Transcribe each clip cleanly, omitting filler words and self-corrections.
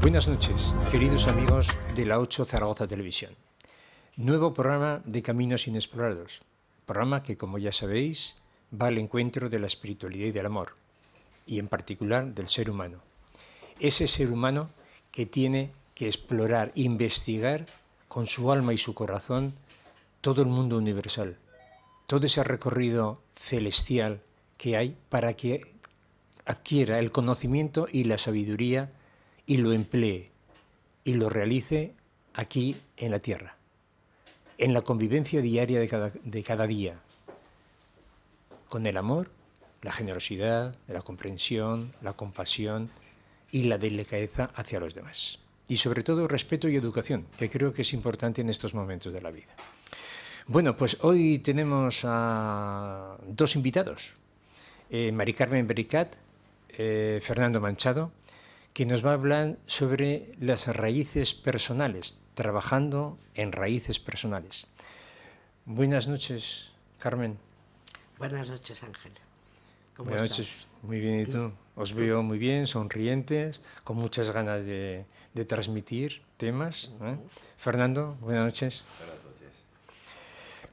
Buenas noches, queridos amigos de la 8 Zaragoza Televisión. Nuevo programa de Caminos Inexplorados. Programa que, como ya sabéis, va al encuentro de la espiritualidad y del amor, y en particular del ser humano. Ese ser humano que tiene que explorar, investigar con su alma y su corazón todo el mundo universal, todo ese recorrido celestial que hay para que adquiera el conocimiento y la sabiduría y lo emplee y lo realice aquí en la tierra, en la convivencia diaria de cada día, con el amor, la generosidad, la comprensión, la compasión y la delicadeza hacia los demás. Y sobre todo respeto y educación, que creo que es importante en estos momentos de la vida. Bueno, pues hoy tenemos a dos invitados, Mari Carmen Bericat, Fernando Manchado, que nos va a hablar sobre las raíces personales, trabajando en raíces personales. Buenas noches, Carmen. Buenas noches, Ángel. ¿Cómo Buenas estás? noches, muy bien, ¿y tú? Os veo muy bien, sonrientes, con muchas ganas de transmitir temas. Fernando, buenas noches. Buenas noches.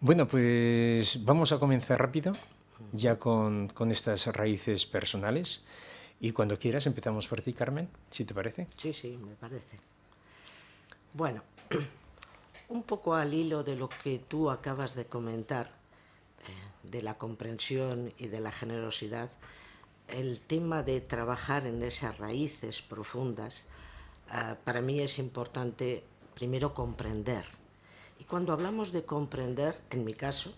Bueno, pues vamos a comenzar rápido, ya con estas raíces personales. Y cuando quieras empezamos por ti, Carmen, si te parece. Sí, me parece. Bueno, un poco al hilo de lo que tú acabas de comentar, de la comprensión y de la generosidad, el tema de trabajar en esas raíces profundas, para mí es importante primero comprender. Y cuando hablamos de comprender, en mi caso,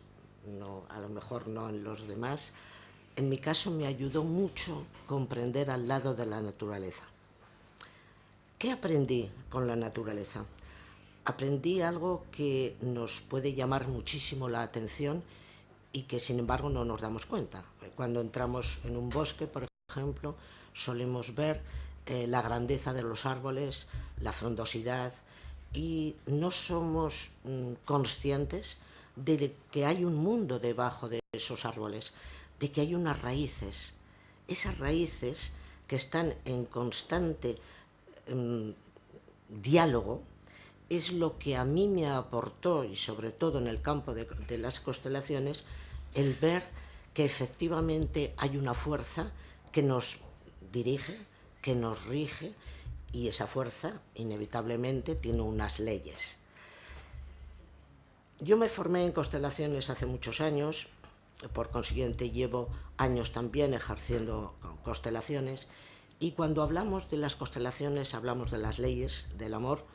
no, a lo mejor no en los demás, en mi caso me ayudó mucho comprender al lado de la naturaleza. ¿Qué aprendí con la naturaleza? Aprendí algo que nos puede llamar muchísimo la atención y que sin embargo no nos damos cuenta. Cuando entramos en un bosque, por ejemplo, solemos ver la grandeza de los árboles, la frondosidad, y no somos conscientes de que hay un mundo debajo de esos árboles, de que hay unas raíces, esas raíces que están en constante diálogo. Es lo que a mí me aportó, y sobre todo en el campo de las constelaciones, el ver que efectivamente hay una fuerza que nos dirige, que nos rige, y esa fuerza inevitablemente tiene unas leyes. Yo me formé en constelaciones hace muchos años, por consiguiente llevo años también ejerciendo constelaciones, y cuando hablamos de las constelaciones hablamos de las leyes del amor,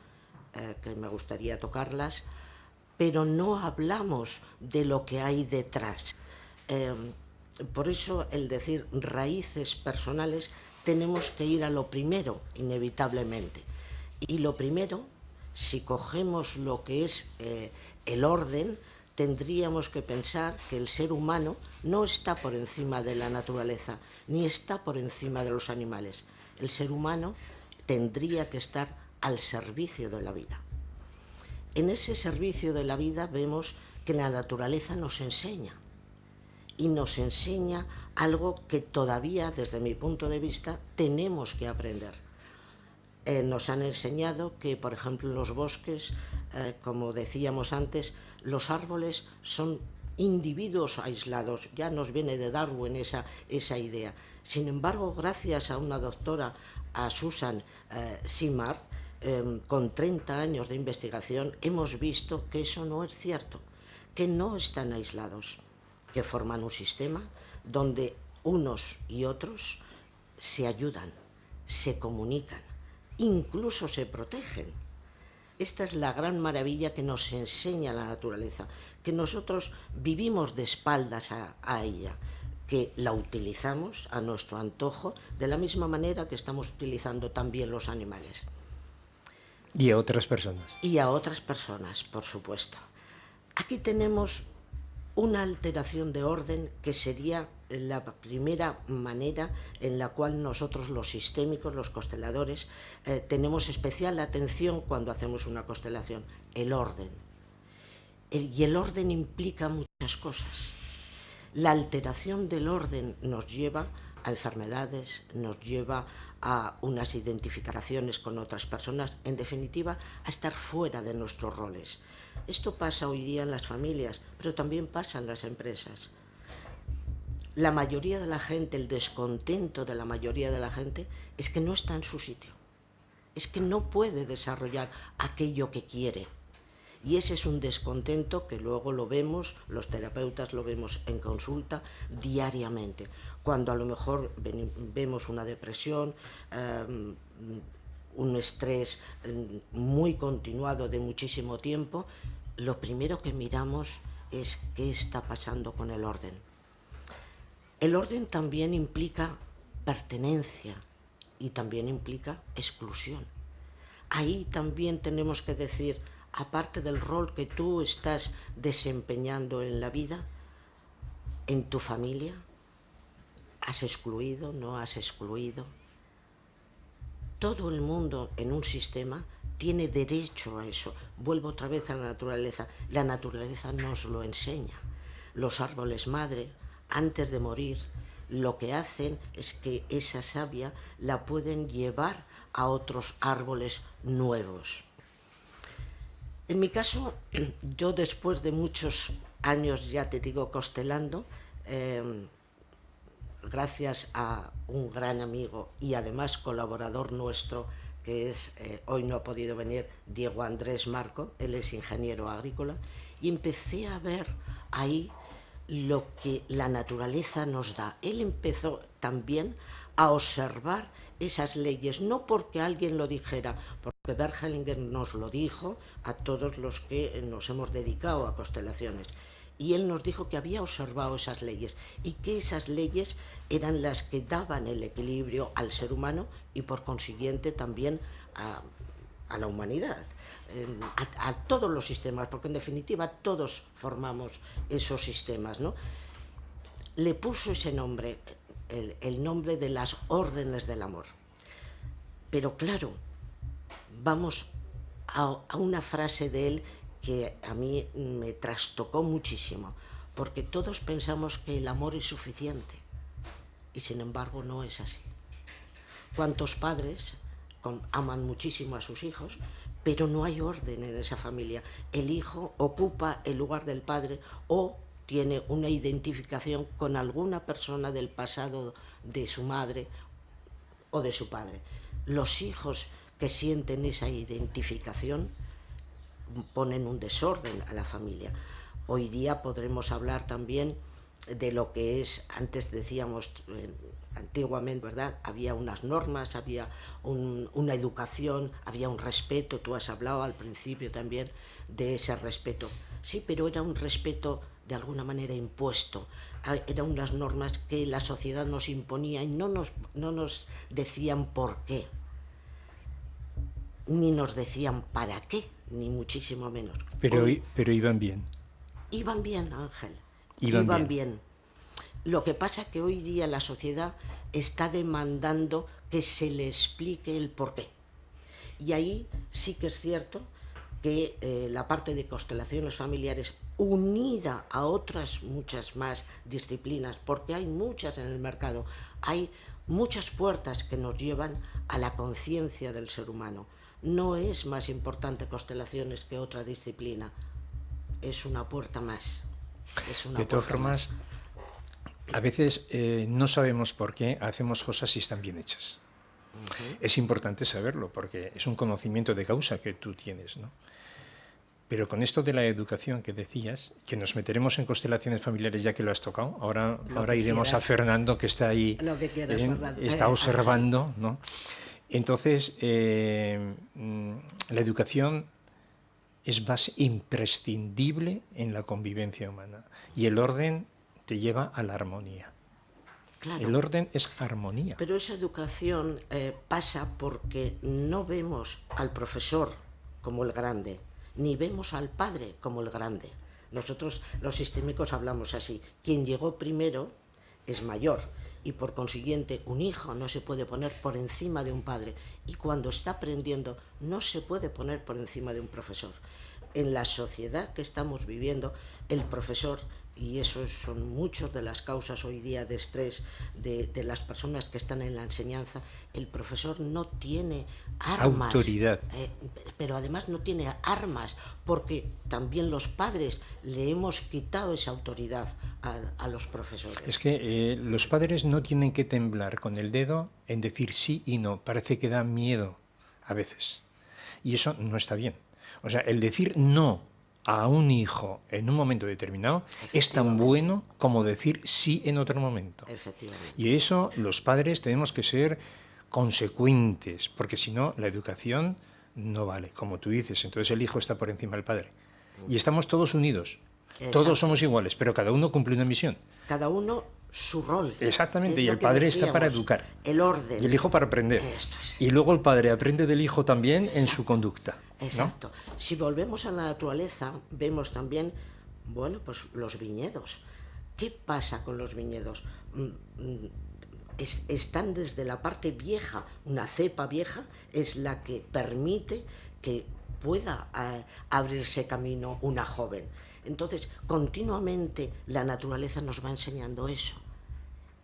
que me gustaría tocarlas, pero no hablamos de lo que hay detrás. Por eso el decir raíces personales, tenemos que ir a lo primero, inevitablemente. Y lo primero, si cogemos lo que es el orden, tendríamos que pensar que el ser humano no está por encima de la naturaleza, ni está por encima de los animales. El ser humano tendría que estar al servicio de la vida. En ese servicio de la vida vemos que la naturaleza nos enseña, y nos enseña algo que todavía, desde mi punto de vista, tenemos que aprender. Nos han enseñado que, por ejemplo, en los bosques, como decíamos antes, los árboles son individuos aislados. Ya nos viene de Darwin esa idea. Sin embargo, gracias a una doctora, a Susan Simard, con 30 años de investigación, hemos visto que eso no es cierto, que no están aislados, que forman un sistema donde unos y otros se ayudan, se comunican, incluso se protegen. Esta es la gran maravilla que nos enseña la naturaleza, que nosotros vivimos de espaldas a ella, que la utilizamos a nuestro antojo, de la misma manera que estamos utilizando también los animales. Y a otras personas. Y a otras personas, por supuesto. Aquí tenemos una alteración de orden que sería la primera manera en la cual nosotros, los sistémicos, los consteladores, tenemos especial atención cuando hacemos una constelación: el orden. Y el orden implica muchas cosas. La alteración del orden nos lleva a enfermedades, nos lleva a unas identificaciones con otras personas, en definitiva, a estar fuera de nuestros roles. Esto pasa hoy día en las familias, pero también pasa en las empresas. La mayoría de la gente, el descontento de la mayoría de la gente es que no está en su sitio, es que no puede desarrollar aquello que quiere. Y ese es un descontento que luego lo vemos, los terapeutas lo vemos en consulta diariamente. Cuando a lo mejor vemos una depresión, un estrés muy continuado de muchísimo tiempo, lo primero que miramos es qué está pasando con el orden. El orden también implica pertenencia y también implica exclusión. Ahí también tenemos que decir, aparte del rol que tú estás desempeñando en la vida, en tu familia, ¿has excluido? ¿No has excluido? Todo el mundo en un sistema tiene derecho a eso. Vuelvo otra vez a la naturaleza. La naturaleza nos lo enseña. Los árboles madre, antes de morir, lo que hacen es que esa savia la pueden llevar a otros árboles nuevos. En mi caso, yo después de muchos años, ya te digo, constelando, gracias a un gran amigo y además colaborador nuestro, que es, hoy no ha podido venir, Diego Andrés Marco, él es ingeniero agrícola, y empecé a ver ahí lo que la naturaleza nos da. Él empezó también a observar esas leyes, no porque alguien lo dijera, porque Bergelinger nos lo dijo a todos los que nos hemos dedicado a constelaciones. Y él nos dijo que había observado esas leyes y que esas leyes eran las que daban el equilibrio al ser humano y por consiguiente también a la humanidad, a todos los sistemas, porque en definitiva todos formamos esos sistemas, ¿no? Le puso ese nombre, el nombre de las órdenes del amor. Pero claro, vamos a una frase de él que a mí me trastocó muchísimo, porque todos pensamos que el amor es suficiente y sin embargo no es así. ¿Cuántos padres aman muchísimo a sus hijos, pero no hay orden en esa familia? El hijo ocupa el lugar del padre o tiene una identificación con alguna persona del pasado de su madre o de su padre. Los hijos que sienten esa identificación ponen un desorden a la familia. Hoy día podremos hablar también de lo que es, antes decíamos, antiguamente, ¿verdad? Había unas normas, había una educación, había un respeto. Tú has hablado al principio también de ese respeto. Sí, pero era un respeto de alguna manera impuesto. Eran unas normas que la sociedad nos imponía y no nos decían por qué, ni nos decían para qué, ni muchísimo menos. Pero iban bien. Iban bien, Ángel. Iban bien. Lo que pasa es que hoy día la sociedad está demandando que se le explique el porqué. Y ahí sí que es cierto que la parte de constelaciones familiares, unida a otras muchas más disciplinas, porque hay muchas en el mercado, hay muchas puertas que nos llevan a la conciencia del ser humano. No es más importante constelaciones que otra disciplina, es una puerta más. De todas formas, a veces no sabemos por qué hacemos cosas si están bien hechas. Es importante saberlo porque es un conocimiento de causa que tú tienes, ¿no? Pero con esto de la educación que decías, que nos meteremos en constelaciones familiares ya que lo has tocado, ahora iremos a Fernando, que está ahí, está observando, ¿no? Entonces, la educación es más imprescindible en la convivencia humana y el orden te lleva a la armonía. Claro, el orden es armonía. Pero esa educación pasa porque no vemos al profesor como el grande, ni vemos al padre como el grande. Nosotros los sistémicos hablamos así: quien llegó primero es mayor y por consiguiente un hijo no se puede poner por encima de un padre y cuando está aprendiendo no se puede poner por encima de un profesor. En la sociedad que estamos viviendo, el profesor y eso son muchas de las causas hoy día de estrés de las personas que están en la enseñanza, el profesor no tiene armas, Autoridad. pero además no tiene armas, porque también los padres le hemos quitado esa autoridad a los profesores. Es que los padres no tienen que temblar con el dedo en decir sí y no. Parece que da miedo a veces. Y eso no está bien. O sea, el decir no a un hijo en un momento determinado es tan bueno como decir sí en otro momento. Efectivamente. Y eso los padres tenemos que ser consecuentes, porque si no, la educación no vale, como tú dices. Entonces el hijo está por encima del padre. Y estamos todos unidos. Exacto. Todos somos iguales, pero cada uno cumple una misión. Cada uno su rol. Exactamente, y el padre está para educar. El orden. Y el hijo para aprender. Esto es. Y luego el padre aprende del hijo también en su conducta. Exacto. ¿No? Si volvemos a la naturaleza, vemos también, bueno, pues los viñedos. ¿Qué pasa con los viñedos? Están desde la parte vieja, una cepa vieja es la que permite que pueda abrirse camino una joven. Entonces, continuamente la naturaleza nos va enseñando eso.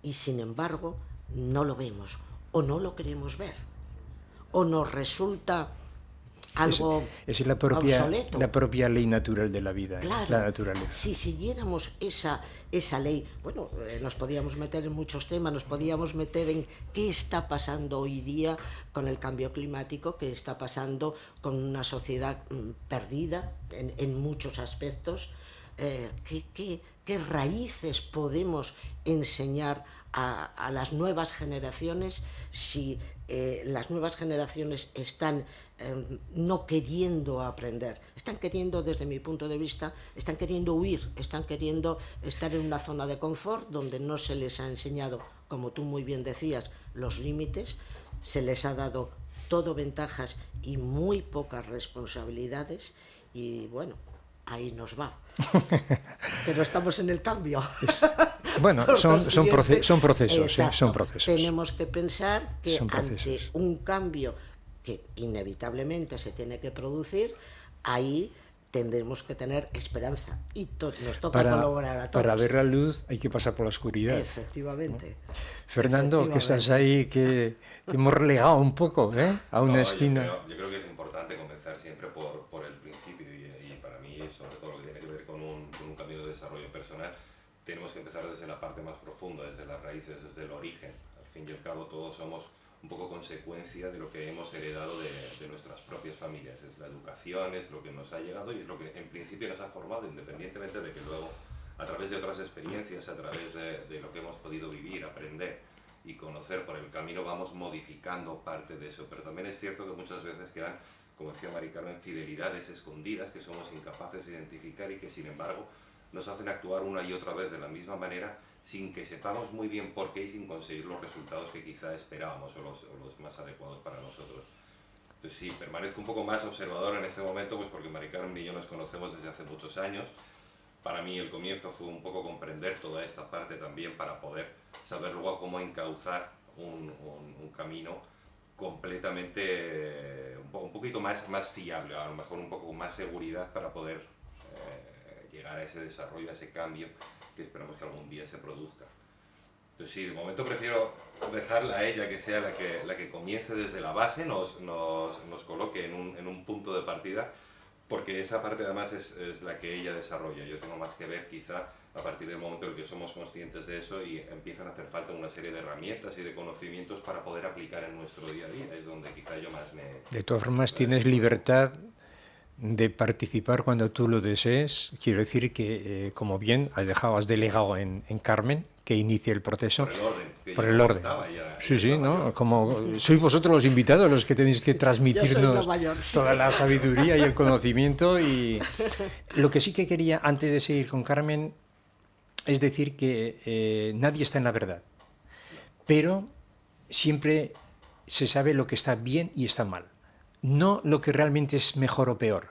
Y sin embargo, no lo vemos, o no lo queremos ver, o nos resulta algo es obsoleto. La propia ley natural de la vida, claro, la naturaleza. Si siguiéramos esa ley, bueno, nos podíamos meter en muchos temas, nos podíamos meter en qué está pasando hoy día con el cambio climático, qué está pasando con una sociedad perdida en muchos aspectos, qué raíces podemos enseñar a las nuevas generaciones si las nuevas generaciones están no queriendo aprender, están queriendo, desde mi punto de vista, están queriendo huir, están queriendo estar en una zona de confort donde no se les ha enseñado, como tú muy bien decías, los límites, se les ha dado todo ventajas y muy pocas responsabilidades y bueno, ahí nos va. Pero estamos en el cambio. Bueno, son procesos. Exacto, son procesos. Tenemos que pensar que ante un cambio que inevitablemente se tiene que producir, ahí tendremos que tener esperanza y nos toca colaborar a todos. Para ver la luz hay que pasar por la oscuridad. Efectivamente. ¿No? Fernando, que estás ahí, que hemos relegado un poco a una esquina. Yo creo que es importante comenzar siempre por el principio y para mí, sobre todo lo que tiene que ver con un camino de desarrollo personal, tenemos que empezar desde la parte más profunda, desde las raíces, desde el origen. Al fin y al cabo todos somos un poco consecuencia de lo que hemos heredado de nuestras propias familias. Es la educación, es lo que nos ha llegado y es lo que en principio nos ha formado, independientemente de que luego, a través de otras experiencias, a través de lo que hemos podido vivir, aprender y conocer por el camino, vamos modificando parte de eso. Pero también es cierto que muchas veces quedan, como decía Mari Carmen, fidelidades escondidas que somos incapaces de identificar y que, sin embargo, nos hacen actuar una y otra vez de la misma manera sin que sepamos muy bien por qué y sin conseguir los resultados que quizá esperábamos o los más adecuados para nosotros. Entonces sí, permanezco un poco más observador en este momento, pues porque Mari Carmen y yo nos conocemos desde hace muchos años. Para mí el comienzo fue un poco comprender toda esta parte también para poder saber luego cómo encauzar un camino completamente, un poquito más fiable, a lo mejor un poco con más seguridad para poder llegar a ese desarrollo, a ese cambio que esperamos que algún día se produzca. Entonces sí, de momento prefiero dejarla a ella que sea la que comience desde la base, nos coloque en un punto de partida, porque esa parte además es la que ella desarrolla. Yo tengo más que ver quizá a partir del momento en el que somos conscientes de eso y empiezan a hacer falta una serie de herramientas y de conocimientos para poder aplicar en nuestro día a día. Es donde quizá yo más me... De todas formas, tienes libertad de participar cuando tú lo desees. Quiero decir que, como bien has delegado en Carmen, que inicie el proceso. Por el orden. Sí, ¿no? Como sois vosotros los invitados los que tenéis que transmitirnos toda la sabiduría y el conocimiento. Y lo que sí que quería, antes de seguir con Carmen, es decir que nadie está en la verdad, pero siempre se sabe lo que está bien y está mal. No lo que realmente es mejor o peor.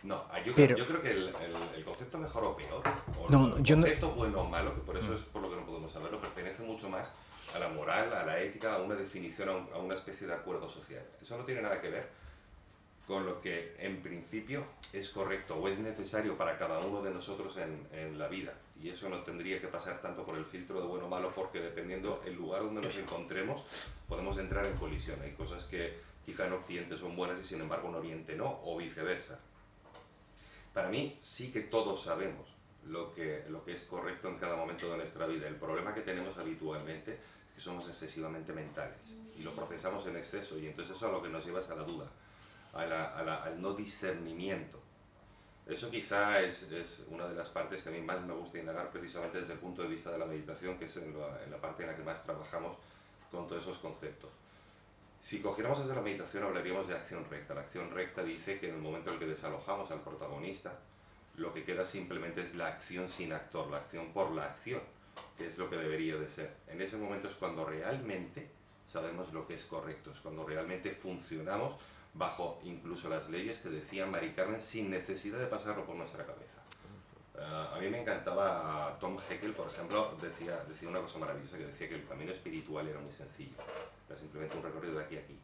No, yo creo que el concepto mejor o peor, o el concepto bueno o malo, que por eso es por lo que no podemos saberlo, pertenece mucho más a la moral, a la ética, a una definición, a una especie de acuerdo social. Eso no tiene nada que ver con lo que en principio es correcto o es necesario para cada uno de nosotros en la vida. Y eso no tendría que pasar tanto por el filtro de bueno o malo, porque dependiendo el lugar donde nos encontremos podemos entrar en colisión. Hay cosas que quizá en Occidente son buenas y sin embargo en Oriente no, o viceversa. Para mí sí que todos sabemos lo que es correcto en cada momento de nuestra vida. El problema que tenemos habitualmente es que somos excesivamente mentales y lo procesamos en exceso, y entonces eso a lo que nos lleva es a la duda, al no discernimiento. Eso quizá es una de las partes que a mí más me gusta indagar, precisamente desde el punto de vista de la meditación, que es en la parte en la que más trabajamos con todos esos conceptos. Si cogiéramos desde la meditación hablaríamos de acción recta. La acción recta dice que en el momento en el que desalojamos al protagonista, lo que queda simplemente es la acción sin actor, la acción por la acción, que es lo que debería de ser. En ese momento es cuando realmente sabemos lo que es correcto, es cuando realmente funcionamos bajo incluso las leyes que decía Mari Carmen, sin necesidad de pasarlo por nuestra cabeza. A mí me encantaba Tom Heckel, por ejemplo, decía una cosa maravillosa, que decía que el camino espiritual era muy sencillo, era simplemente un recorrido de aquí a aquí,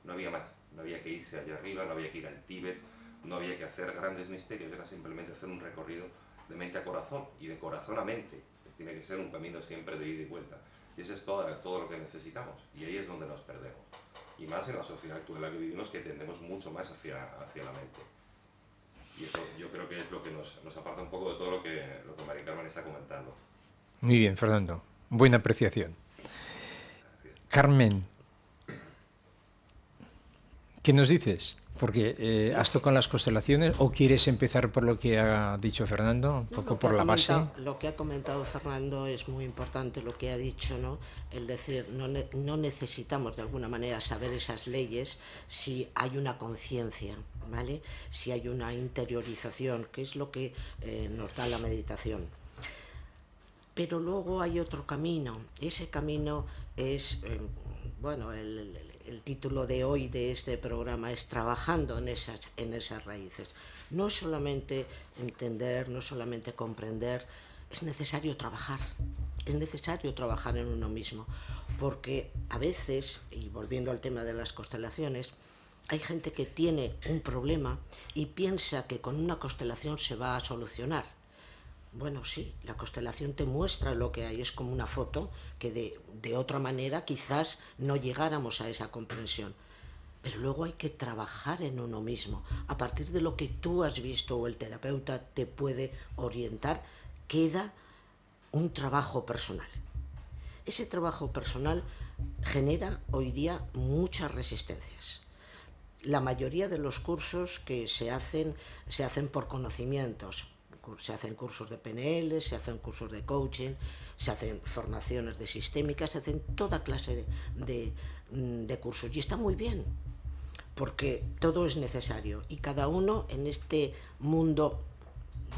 no había más, no había que irse allá arriba, no había que ir al Tíbet, no había que hacer grandes misterios, era simplemente hacer un recorrido de mente a corazón y de corazón a mente, que tiene que ser un camino siempre de ida y vuelta, y eso es todo lo que necesitamos, y ahí es donde nos perdemos, y más en la sociedad actual en la que vivimos, que tendemos mucho más hacia la mente. Y eso yo creo que es lo que nos aparta un poco de todo lo que Mari Carmen está comentando. Muy bien, Fernando. Buena apreciación. Gracias. Carmen, ¿qué nos dices? Porque has tocado las constelaciones, ¿o quieres empezar por lo que ha dicho Fernando, un poco por la base? Lo que ha comentado Fernando es muy importante, lo que ha dicho, ¿no? El decir, no necesitamos de alguna manera saber esas leyes si hay una conciencia, ¿vale? Si hay una interiorización, que es lo que nos da la meditación. Pero luego hay otro camino. Ese camino es, bueno, el título de hoy de este programa es Trabajando en esas raíces. No solamente entender, no solamente comprender, es necesario trabajar en uno mismo, porque a veces, y volviendo al tema de las constelaciones, hay gente que tiene un problema y piensa que con una constelación se va a solucionar. Bueno, sí, la constelación te muestra lo que hay, es como una foto que de otra manera quizás no llegáramos a esa comprensión. Pero luego hay que trabajar en uno mismo. A partir de lo que tú has visto o el terapeuta te puede orientar, queda un trabajo personal. Ese trabajo personal genera hoy día muchas resistencias. La mayoría de los cursos que se hacen por conocimientos. Se hacen cursos de PNL, se hacen cursos de coaching, se hacen formaciones de sistémica, se hacen toda clase de cursos. Y está muy bien, porque todo es necesario. Y cada uno en este mundo,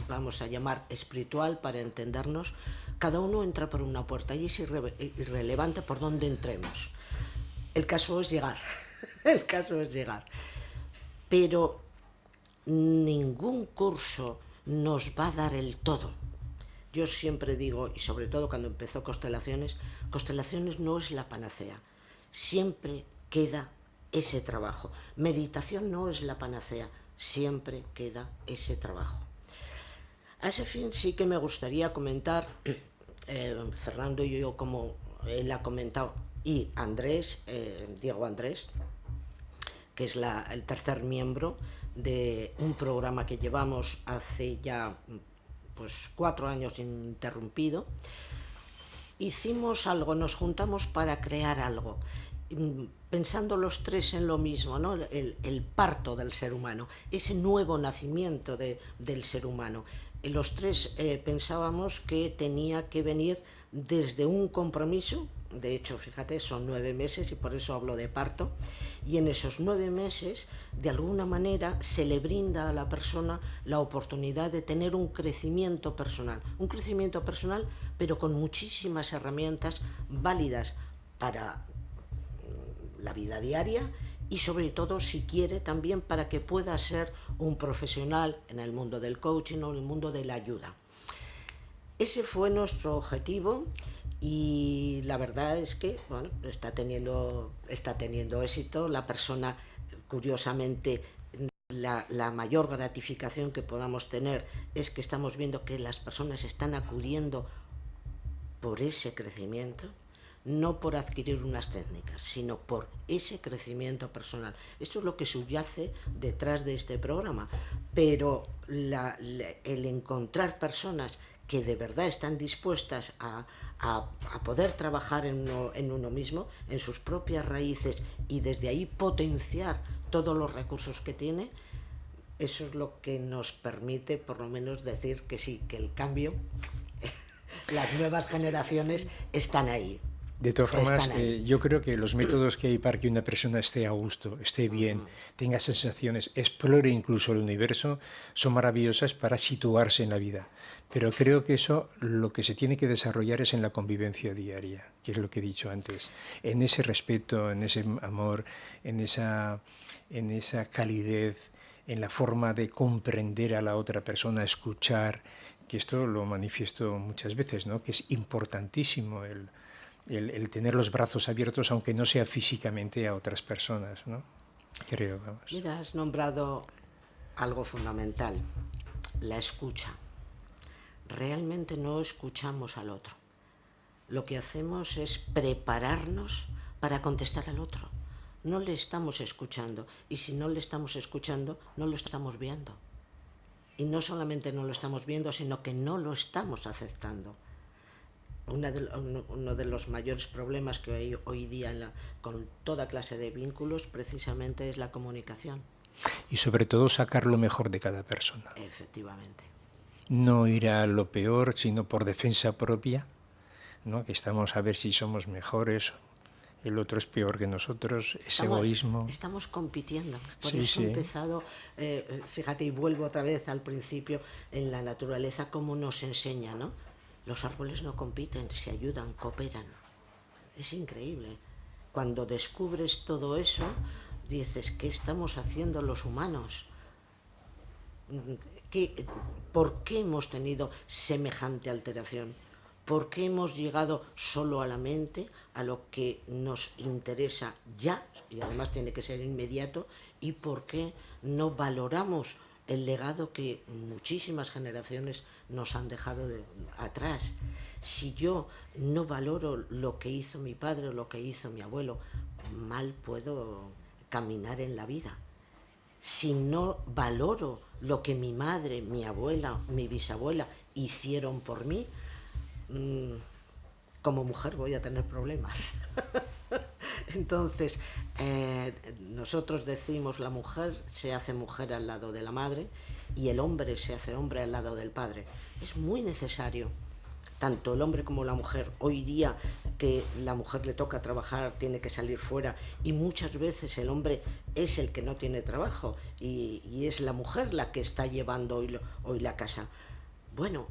vamos a llamar espiritual para entendernos, cada uno entra por una puerta y es irrelevante por dónde entremos. El caso es llegar. El caso es llegar. Pero ningún curso nos va a dar el todo. Yo siempre digo, y sobre todo cuando empezó Constelaciones no es la panacea. Siempre queda ese trabajo. Meditación no es la panacea, siempre queda ese trabajo. A ese fin sí que me gustaría comentar, Fernando y yo, como él ha comentado, y Andrés, Diego Andrés, que es el tercer miembro de un programa que llevamos hace ya 4 años ininterrumpido. Hicimos algo, nos juntamos para crear algo, pensando los tres en lo mismo, ¿no? El parto del ser humano, ese nuevo nacimiento del ser humano. Los tres pensábamos que tenía que venir desde un compromiso. De hecho, fíjate, son 9 meses y por eso hablo de parto. Y en esos 9 meses, de alguna manera, se le brinda a la persona la oportunidad de tener un crecimiento personal. Un crecimiento personal, pero con muchísimas herramientas válidas para la vida diaria y sobre todo, si quiere, también para que pueda ser un profesional en el mundo del coaching o en el mundo de la ayuda. Ese fue nuestro objetivo. Y la verdad es que está teniendo éxito. La persona, curiosamente, la mayor gratificación que podamos tener es que estamos viendo que las personas están acudiendo por ese crecimiento, no por adquirir unas técnicas, sino por ese crecimiento personal. Esto es lo que subyace detrás de este programa, pero el encontrar personas que de verdad están dispuestas a poder trabajar en uno mismo, en sus propias raíces, y desde ahí potenciar todos los recursos que tiene, eso es lo que nos permite por lo menos decir que sí, que el cambio, las nuevas generaciones están ahí. De todas formas, yo creo que los métodos que hay para que una persona esté a gusto, esté bien, tenga sensaciones, explore incluso el universo, son maravillosas para situarse en la vida. Pero creo que eso lo que se tiene que desarrollar es en la convivencia diaria, que es lo que he dicho antes, en ese respeto, en ese amor, en esa calidez, en la forma de comprender a la otra persona, escuchar, que esto lo manifiesto muchas veces, ¿no? Que es importantísimo el tener los brazos abiertos, aunque no sea físicamente, a otras personas, ¿no? Creo, vamos. Mira, has nombrado algo fundamental, la escucha. Realmente no escuchamos al otro. Lo que hacemos es prepararnos para contestar al otro. No le estamos escuchando, y si no le estamos escuchando, no lo estamos viendo. Y no solamente no lo estamos viendo, sino que no lo estamos aceptando. Uno de los mayores problemas que hay hoy día con toda clase de vínculos precisamente es la comunicación. Y sobre todo sacar lo mejor de cada persona. Efectivamente. No ir a lo peor, sino por defensa propia, ¿no? Que estamos a ver si somos mejores, el otro es peor que nosotros, egoísmo. Estamos compitiendo. Por eso he empezado, fíjate, y vuelvo otra vez al principio, en la naturaleza, cómo nos enseña, ¿no? Los árboles no compiten, se ayudan, cooperan. Es increíble. Cuando descubres todo eso, dices, ¿qué estamos haciendo los humanos? ¿Por qué hemos tenido semejante alteración? ¿Por qué hemos llegado solo a la mente, a lo que nos interesa ya, y además tiene que ser inmediato? ¿Y por qué no valoramos el legado que muchísimas generaciones nos han dejado atrás? Si yo no valoro lo que hizo mi padre o lo que hizo mi abuelo, mal puedo caminar en la vida. Si no valoro lo que mi madre, mi abuela, mi bisabuela hicieron por mí, como mujer voy a tener problemas. Entonces, nosotros decimos, la mujer se hace mujer al lado de la madre y el hombre se hace hombre al lado del padre. Es muy necesario, tanto el hombre como la mujer. Hoy día que la mujer le toca trabajar, tiene que salir fuera, y muchas veces el hombre es el que no tiene trabajo y es la mujer la que está llevando hoy la casa. Bueno,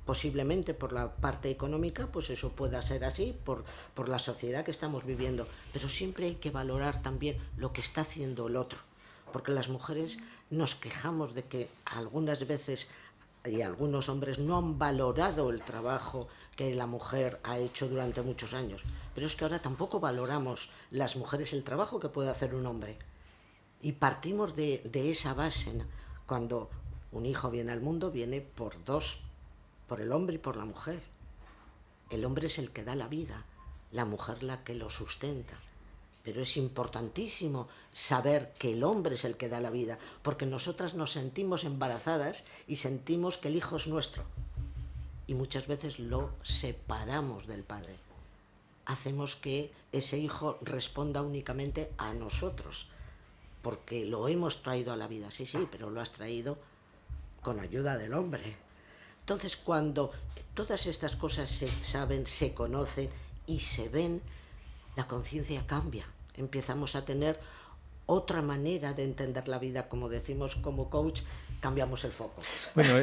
posiblemente por la parte económica, pues eso pueda ser así, por la sociedad que estamos viviendo, pero siempre hay que valorar también lo que está haciendo el otro, porque las mujeres nos quejamos de que algunas veces y algunos hombres no han valorado el trabajo que la mujer ha hecho durante muchos años, pero es que ahora tampoco valoramos las mujeres el trabajo que puede hacer un hombre, y partimos de esa base, ¿no? Cuando un hijo viene al mundo, viene por dos, por el hombre y por la mujer. El hombre es el que da la vida, la mujer la que lo sustenta. Pero es importantísimo saber que el hombre es el que da la vida, porque nosotras nos sentimos embarazadas y sentimos que el hijo es nuestro. Y muchas veces lo separamos del padre. Hacemos que ese hijo responda únicamente a nosotros, porque lo hemos traído a la vida. Sí, pero lo has traído con ayuda del hombre. Entonces, cuando todas estas cosas se saben, se conocen y se ven, la conciencia cambia. Empezamos a tener otra manera de entender la vida. Como decimos como coach, cambiamos el foco. Bueno,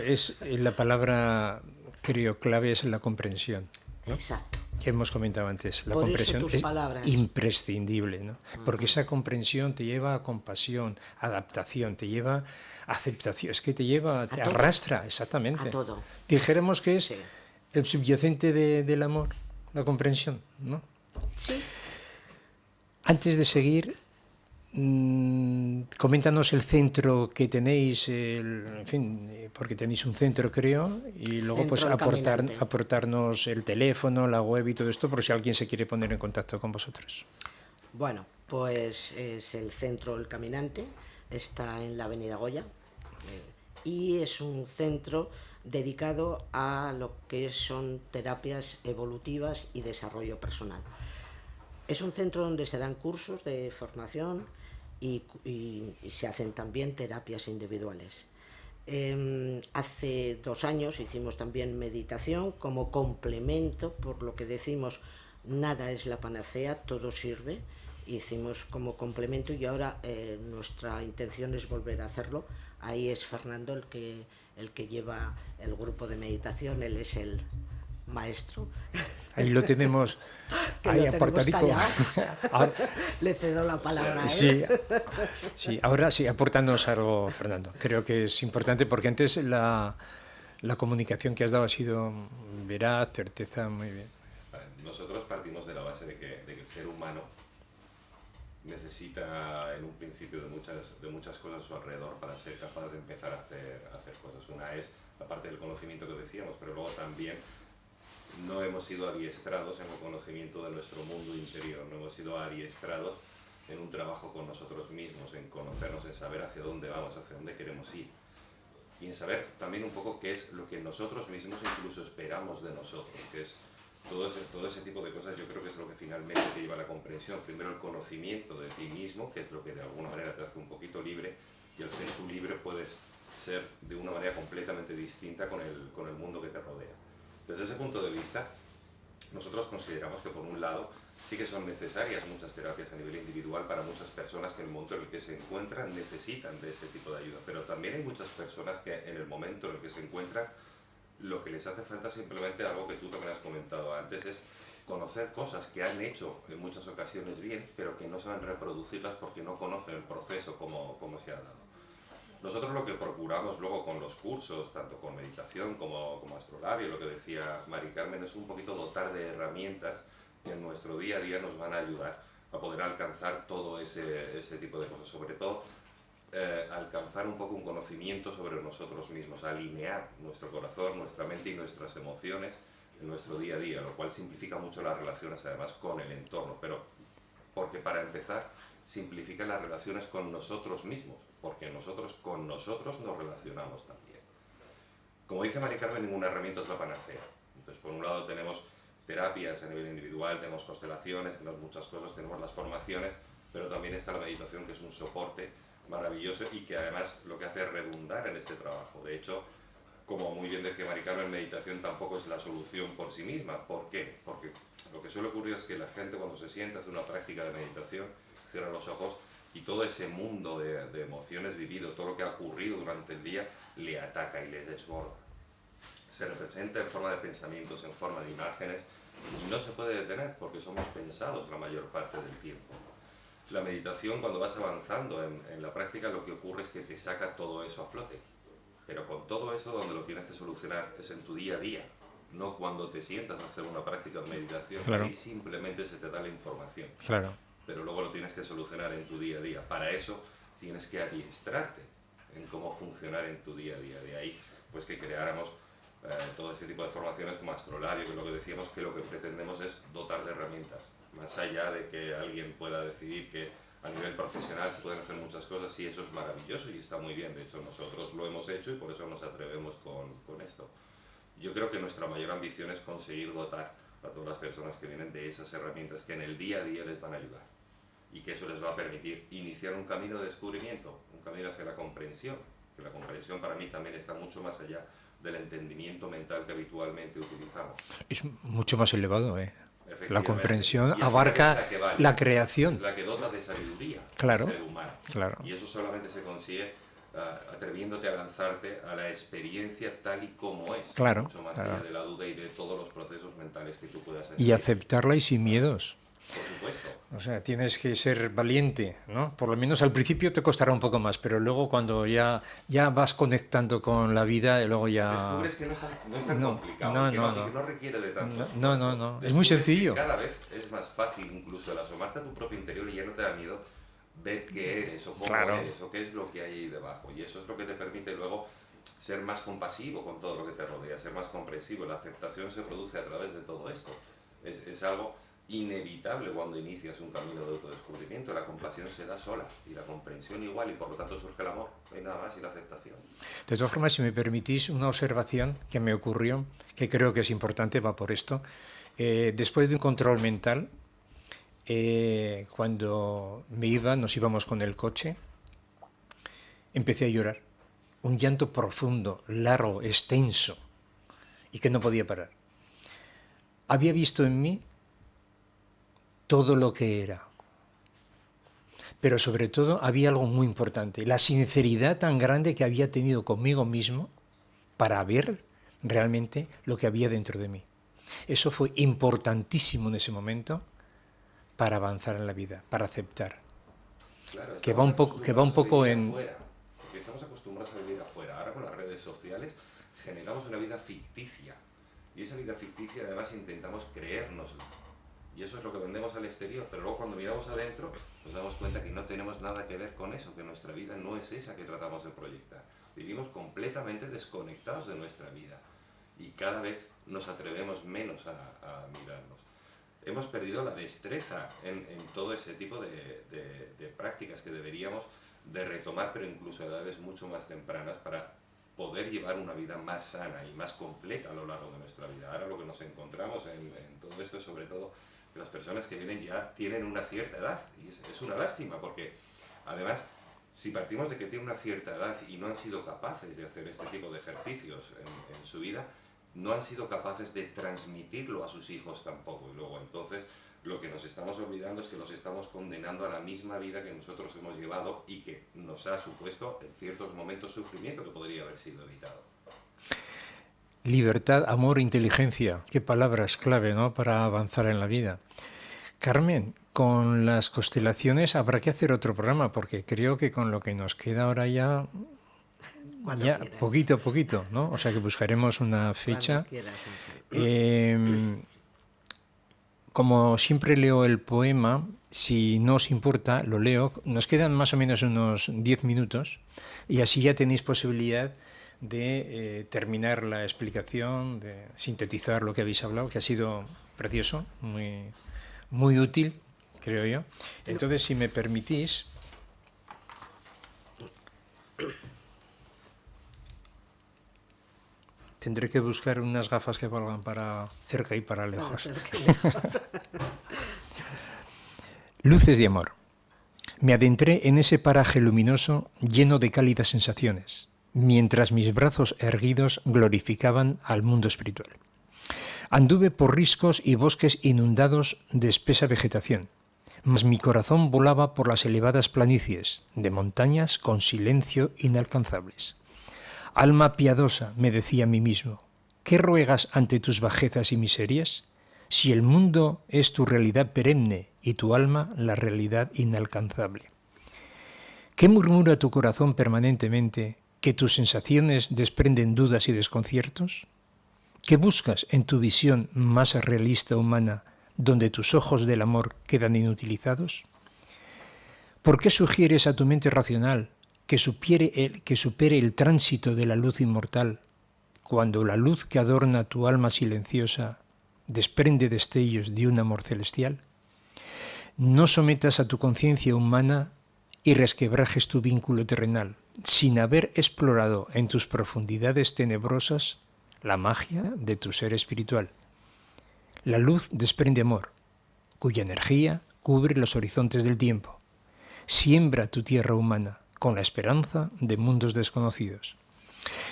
la palabra, creo, clave es la comprensión, ¿no? Exacto. Que hemos comentado antes. La Por comprensión eso es palabras. imprescindible, ¿no? Porque esa comprensión te lleva a compasión, adaptación, te lleva a aceptación, es que te arrastra, exactamente. A todo. Dijéramos que es el subyacente del amor, la comprensión, ¿no? Sí. Antes de seguir, Coméntanos el centro que tenéis, en fin, porque tenéis un centro, creo, y luego pues aportarnos el teléfono, la web y todo esto, por si alguien se quiere poner en contacto con vosotros. Bueno, pues es el Centro El Caminante, está en la Avenida Goya, y es un centro dedicado a lo que son terapias evolutivas y desarrollo personal. Es un centro donde se dan cursos de formación y se hacen también terapias individuales. Hace 2 años hicimos también meditación como complemento, por lo que decimos, nada es la panacea, todo sirve. Hicimos como complemento y ahora nuestra intención es volver a hacerlo. Ahí es Fernando el que lleva el grupo de meditación, él es el maestro. Ahí lo tenemos, ahí apartadico. Le cedo la palabra a él. Sí, sí, ahora sí, aportándonos algo, Fernando. Creo que es importante porque antes la comunicación que has dado ha sido veraz, certeza, muy bien. Nosotros partimos de la base de que el ser humano necesita en un principio de muchas cosas a su alrededor para ser capaz de empezar a hacer cosas. Una es la parte del conocimiento que decíamos, pero luego también no hemos sido adiestrados en el conocimiento de nuestro mundo interior, no hemos sido adiestrados en un trabajo con nosotros mismos, en conocernos, en saber hacia dónde vamos, hacia dónde queremos ir. Y en saber también un poco qué es lo que nosotros mismos incluso esperamos de nosotros, que es todo ese tipo de cosas. Yo creo que es lo que finalmente te lleva a la comprensión. Primero el conocimiento de ti mismo, que es lo que de alguna manera te hace un poquito libre, y al ser tú libre puedes ser de una manera completamente distinta con el mundo que te rodea. Desde ese punto de vista, nosotros consideramos que por un lado sí que son necesarias muchas terapias a nivel individual para muchas personas que en el momento en el que se encuentran necesitan de este tipo de ayuda, pero también hay muchas personas que en el momento en el que se encuentran lo que les hace falta simplemente algo que tú también has comentado antes, es conocer cosas que han hecho en muchas ocasiones bien, pero que no saben reproducirlas porque no conocen el proceso como se ha dado. Nosotros lo que procuramos luego con los cursos, tanto con meditación como astrolabio, lo que decía Mari Carmen, es un poquito dotar de herramientas que en nuestro día a día nos van a ayudar a poder alcanzar todo ese tipo de cosas, sobre todo alcanzar un poco un conocimiento sobre nosotros mismos, alinear nuestro corazón, nuestra mente y nuestras emociones en nuestro día a día, lo cual simplifica mucho las relaciones además con el entorno, pero porque para empezar simplifica las relaciones con nosotros mismos, porque nosotros con nosotros nos relacionamos también. Como dice Mari Carmen, ninguna herramienta es la panacea. Entonces, por un lado tenemos terapias a nivel individual, tenemos constelaciones, tenemos muchas cosas, tenemos las formaciones, pero también está la meditación, que es un soporte maravilloso y que además lo que hace es redundar en este trabajo. De hecho, como muy bien decía Mari Carmen, meditación tampoco es la solución por sí misma. ¿Por qué? Porque lo que suele ocurrir es que la gente cuando se sienta hace una práctica de meditación, cierra los ojos y todo ese mundo de emociones vivido, todo lo que ha ocurrido durante el día, le ataca y le desborda. Se representa en forma de pensamientos, en forma de imágenes, y no se puede detener porque somos pensados la mayor parte del tiempo. La meditación, cuando vas avanzando en la práctica, lo que ocurre es que te saca todo eso a flote. Pero con todo eso, donde lo tienes que solucionar es en tu día a día, no cuando te sientas a hacer una práctica de meditación. Claro. Ahí simplemente se te da la información. Claro. Pero luego lo tienes que solucionar en tu día a día. Para eso tienes que adiestrarte en cómo funcionar en tu día a día. De ahí pues que creáramos todo ese tipo de formaciones como astrolabio, que es lo que decíamos, que lo que pretendemos es dotar de herramientas. Más allá de que alguien pueda decidir que a nivel profesional se pueden hacer muchas cosas, y eso es maravilloso y está muy bien. De hecho, nosotros lo hemos hecho y por eso nos atrevemos con esto. Yo creo que nuestra mayor ambición es conseguir dotar a todas las personas que vienen de esas herramientas que en el día a día les van a ayudar, y que eso les va a permitir iniciar un camino de descubrimiento, un camino hacia la comprensión, que la comprensión para mí también está mucho más allá del entendimiento mental que habitualmente utilizamos. Es mucho más elevado, La comprensión abarca la creación. Es la que dota de sabiduría al ser humano. Claro. Y eso solamente se consigue atreviéndote a lanzarte a la experiencia tal y como es. Claro. Mucho más allá de la duda y de todos los procesos mentales que tú puedas hacer. Y aceptarla y sin miedos. Por supuesto. O sea, tienes que ser valiente, ¿no? Por lo menos al principio te costará un poco más, pero luego cuando ya vas conectando con la vida y luego ya... Descubres que no es tan complicado, que no requiere de tanto esfuerzo. No. Es muy sencillo. Cada vez es más fácil incluso el asomarte a tu propio interior y ya no te da miedo ver qué eres o cómo Claro. eres o qué es lo que hay ahí debajo. Y eso es lo que te permite luego ser más compasivo con todo lo que te rodea, ser más comprensivo. La aceptación se produce a través de todo esto. Es algo inevitable cuando inicias un camino de autodescubrimiento. La compasión se da sola y la comprensión igual, y por lo tanto surge el amor. No hay nada más, y la aceptación. De todas formas, si me permitís una observación que me ocurrió, que creo que es importante, va por esto. Después de un control mental, cuando nos íbamos con el coche, empecé a llorar. Un llanto profundo, largo, extenso, y que no podía parar. Había visto en mí todo lo que era. Pero sobre todo había algo muy importante, la sinceridad tan grande que había tenido conmigo mismo para ver realmente lo que había dentro de mí. Eso fue importantísimo en ese momento para avanzar en la vida, para aceptar. Claro, Que va un poco en... Afuera, porque estamos acostumbrados a vivir afuera. Ahora con las redes sociales generamos una vida ficticia. Y esa vida ficticia además intentamos creérnosla. Y eso es lo que vendemos al exterior, pero luego cuando miramos adentro nos damos cuenta que no tenemos nada que ver con eso, que nuestra vida no es esa que tratamos de proyectar. Vivimos completamente desconectados de nuestra vida y cada vez nos atrevemos menos a mirarnos. Hemos perdido la destreza en todo ese tipo de prácticas que deberíamos de retomar, pero incluso a edades mucho más tempranas, para poder llevar una vida más sana y más completa a lo largo de nuestra vida. Ahora lo que nos encontramos en todo esto es sobre todo que las personas que vienen ya tienen una cierta edad, y es una lástima, porque además, si partimos de que tienen una cierta edad y no han sido capaces de hacer este tipo de ejercicios en su vida, no han sido capaces de transmitirlo a sus hijos tampoco, y luego entonces lo que nos estamos olvidando es que los estamos condenando a la misma vida que nosotros hemos llevado y que nos ha supuesto en ciertos momentos sufrimiento que podría haber sido evitado. Libertad, amor, inteligencia. Qué palabras clave, ¿no?, para avanzar en la vida. Carmen, con las constelaciones habrá que hacer otro programa, porque creo que con lo que nos queda ahora ya poquito a poquito, ¿no? O sea que buscaremos una fecha. Como siempre leo el poema, si no os importa, lo leo. Nos quedan más o menos unos 10 minutos y así ya tenéis posibilidad de terminar la explicación, de sintetizar lo que habéis hablado, que ha sido precioso, muy, muy útil, creo yo. Entonces, si me permitís... Tendré que buscar unas gafas que valgan para cerca y para lejos. Luces de amor. Me adentré en ese paraje luminoso lleno de cálidas sensaciones, mientras mis brazos erguidos glorificaban al mundo espiritual. Anduve por riscos y bosques inundados de espesa vegetación, mas mi corazón volaba por las elevadas planicies de montañas con silencio inalcanzables. Alma piadosa, me decía a mí mismo, ¿qué ruegas ante tus bajezas y miserias? Si el mundo es tu realidad perenne y tu alma la realidad inalcanzable. ¿Qué murmura tu corazón permanentemente, que tus sensaciones desprenden dudas y desconciertos? ¿Qué buscas en tu visión más realista humana, donde tus ojos del amor quedan inutilizados? ¿Por qué sugieres a tu mente racional que supere el tránsito de la luz inmortal, cuando la luz que adorna tu alma silenciosa desprende destellos de un amor celestial? No sometas a tu conciencia humana y resquebrajes tu vínculo terrenal, sin haber explorado en tus profundidades tenebrosas la magia de tu ser espiritual. La luz desprende amor, cuya energía cubre los horizontes del tiempo. Siembra tu tierra humana con la esperanza de mundos desconocidos.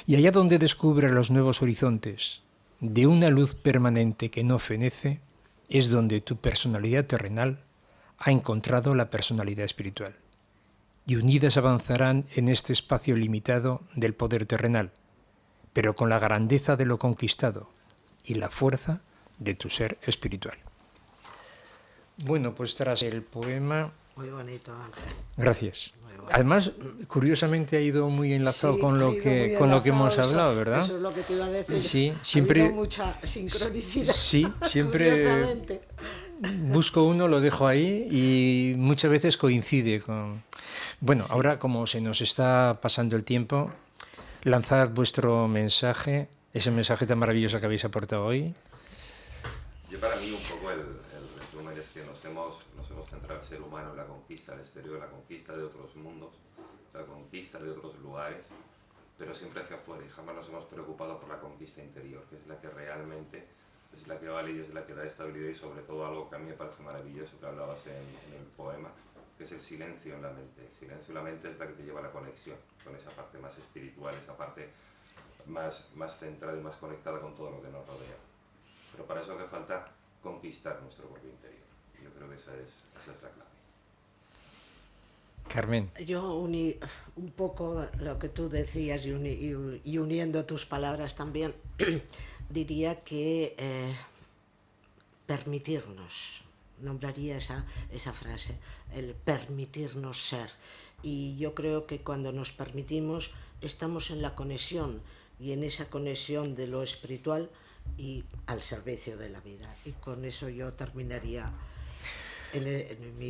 Y allá donde descubra los nuevos horizontes de una luz permanente que no fenece, es donde tu personalidad terrenal ha encontrado la personalidad espiritual. Y unidas avanzarán en este espacio limitado del poder terrenal, pero con la grandeza de lo conquistado y la fuerza de tu ser espiritual. Bueno, pues tras el poema... Muy bonito, Ángel. Gracias. Bueno. Además, curiosamente ha ido muy enlazado con lo que hemos hablado, ¿verdad? Eso es lo que te iba a decir. Sí, siempre... Ha habido mucha sincronicidad. Sí, siempre... busco uno, lo dejo ahí y muchas veces coincide con... Bueno, Sí. ahora como se nos está pasando el tiempo, lanzad vuestro mensaje, ese mensaje tan maravilloso que habéis aportado hoy. Yo para mí un poco el resumen es que nos hemos centrado el ser humano en la conquista del exterior, la conquista de otros mundos, la conquista de otros lugares, pero siempre hacia afuera y jamás nos hemos preocupado por la conquista interior, que es la que realmente es la que vale y es la que da estabilidad y sobre todo algo que a mí me parece maravilloso que hablabas en el poema, que es el silencio en la mente. El silencio en la mente es la que te lleva a la conexión con esa parte más espiritual, esa parte más centrada y más conectada con todo lo que nos rodea. Pero para eso hace falta conquistar nuestro propio interior. Yo creo que esa es la clave. Carmen. Yo uní un poco lo que tú decías y uniendo tus palabras también, diría que permitirnos, nombraría esa frase, el permitirnos ser. Y yo creo que cuando nos permitimos estamos en la conexión y en esa conexión de lo espiritual y al servicio de la vida. Y con eso yo terminaría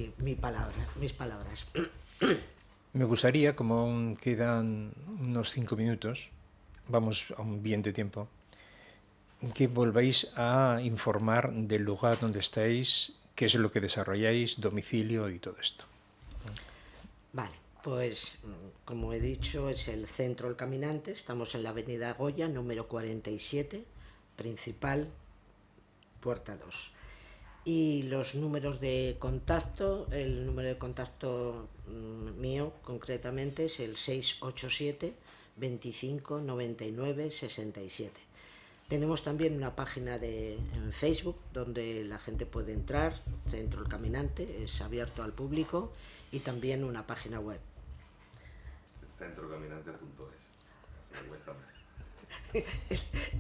mis palabras. Me gustaría, como aún quedan unos 5 minutos, vamos a un bien de tiempo, que volváis a informar del lugar donde estáis, qué es lo que desarrolláis, domicilio y todo esto. Vale, pues como he dicho, es el Centro El Caminante, estamos en la avenida Goya, número 47, principal, puerta 2. Y los números de contacto, el número de contacto mío concretamente es el 687 25 99 67. Tenemos también una página en Facebook donde la gente puede entrar, Centro El Caminante, es abierto al público, y también una página web. Centrocaminante.es.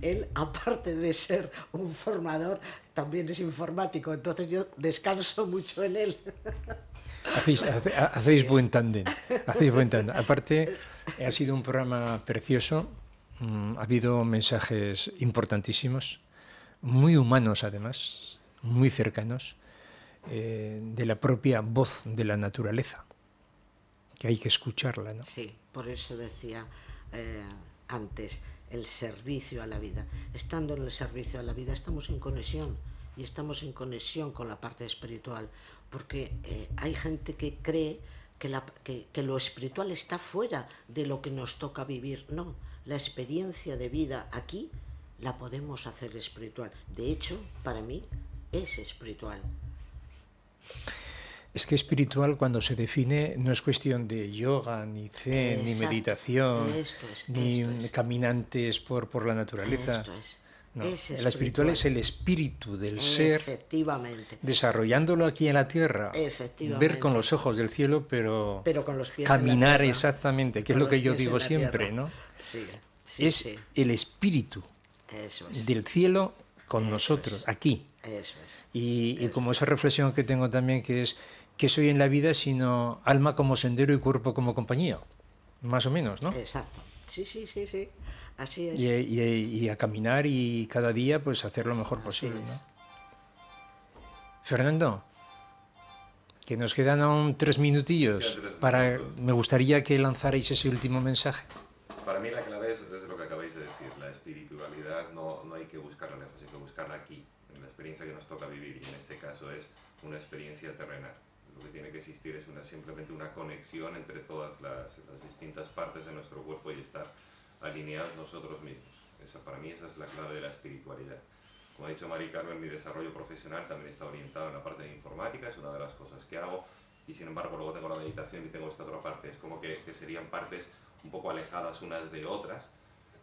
Él, aparte de ser un formador, también es informático, entonces yo descanso mucho en él. Hacéis buen tándem. Hacéis buen tándem. Aparte, ha sido un programa precioso. Ha habido mensajes importantísimos, muy humanos además, muy cercanos, de la propia voz de la naturaleza, que hay que escucharla, ¿no? Sí, por eso decía antes, el servicio a la vida. Estando en el servicio a la vida estamos en conexión, y estamos en conexión con la parte espiritual, porque hay gente que cree que lo espiritual está fuera de lo que nos toca vivir. No, la experiencia de vida aquí la podemos hacer espiritual. De hecho, para mí es espiritual. Es que espiritual, cuando se define, no es cuestión de yoga, ni zen, ni Exacto. meditación, Esto ni es. caminantes por la naturaleza. Esto es. No, Es el espiritual es el espíritu del ser, efectivamente, desarrollándolo aquí en la tierra, ver con los ojos del cielo, pero con los pies caminar en la tierra. exactamente, que es Con lo los que yo pies en digo la siempre, tierra. ¿no? Sí, Es sí, el espíritu eso es. del cielo con Eso nosotros, es. aquí. Eso es. Y como esa reflexión que tengo también, que es que soy en la vida sino alma como sendero y cuerpo como compañía, más o menos, ¿no? Exacto. Sí, sí, sí, sí. Así es. Y a caminar y cada día pues hacer lo mejor Así posible, es. ¿no? Fernando, que nos quedan aún 3 minutillos. Me gustaría que lanzarais ese último mensaje. Para mí la clave es lo que acabáis de decir. La espiritualidad no hay que buscarla lejos, hay que buscarla aquí, en la experiencia que nos toca vivir, y en este caso es una experiencia terrenal. Lo que tiene que existir es simplemente una conexión entre todas las distintas partes de nuestro cuerpo y estar alineados nosotros mismos. Para mí esa es la clave de la espiritualidad. Como ha dicho Mari Carmen, mi desarrollo profesional también está orientado en la parte de informática, es una de las cosas que hago, y sin embargo luego tengo la meditación y tengo esta otra parte. Es como que serían partes un poco alejadas unas de otras,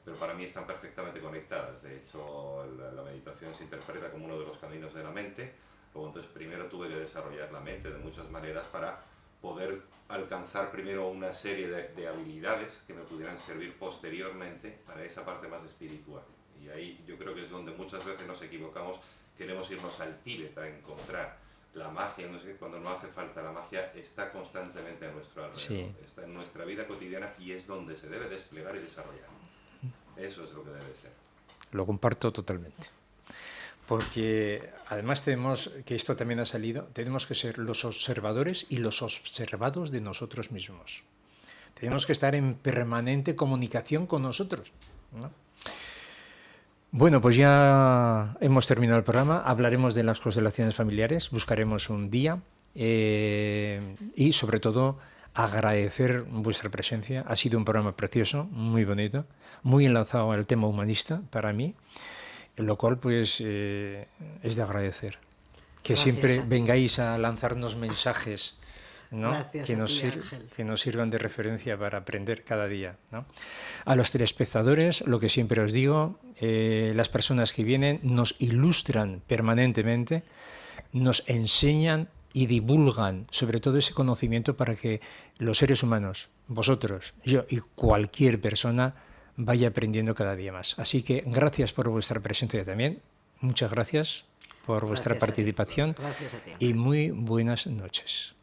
pero para mí están perfectamente conectadas. De hecho, la meditación se interpreta como uno de los caminos de la mente. Luego, entonces, primero tuve que desarrollar la mente de muchas maneras para poder alcanzar primero una serie de habilidades que me pudieran servir posteriormente para esa parte más espiritual. Y ahí yo creo que es donde muchas veces nos equivocamos, queremos irnos al Tíbet a encontrar la magia, no sé, cuando no hace falta. La magia está constantemente a nuestro alrededor, sí. Está en nuestra vida cotidiana y es donde se debe desplegar y desarrollar. Eso es lo que debe ser. Lo comparto totalmente. porque además tenemos, que esto también ha salido, tenemos que ser los observadores y los observados de nosotros mismos. Tenemos que estar en permanente comunicación con nosotros, ¿no? Bueno, pues ya hemos terminado el programa. Hablaremos de las constelaciones familiares, buscaremos un día y sobre todo agradecer vuestra presencia. Ha sido un programa precioso, muy bonito, muy enlazado al tema humanista para mí, lo cual pues es de agradecer. Que Gracias siempre a ti. vengáis a lanzarnos mensajes, ¿no? Gracias que, a nos ti, Ángel. que nos sirvan de referencia para aprender cada día, ¿no? A los telespectadores, lo que siempre os digo, las personas que vienen nos ilustran permanentemente, nos enseñan y divulgan sobre todo ese conocimiento para que los seres humanos, vosotros, yo y cualquier persona vaya aprendiendo cada día más. Así que gracias por vuestra presencia también, muchas gracias por vuestra participación Gracias a ti. y muy buenas noches.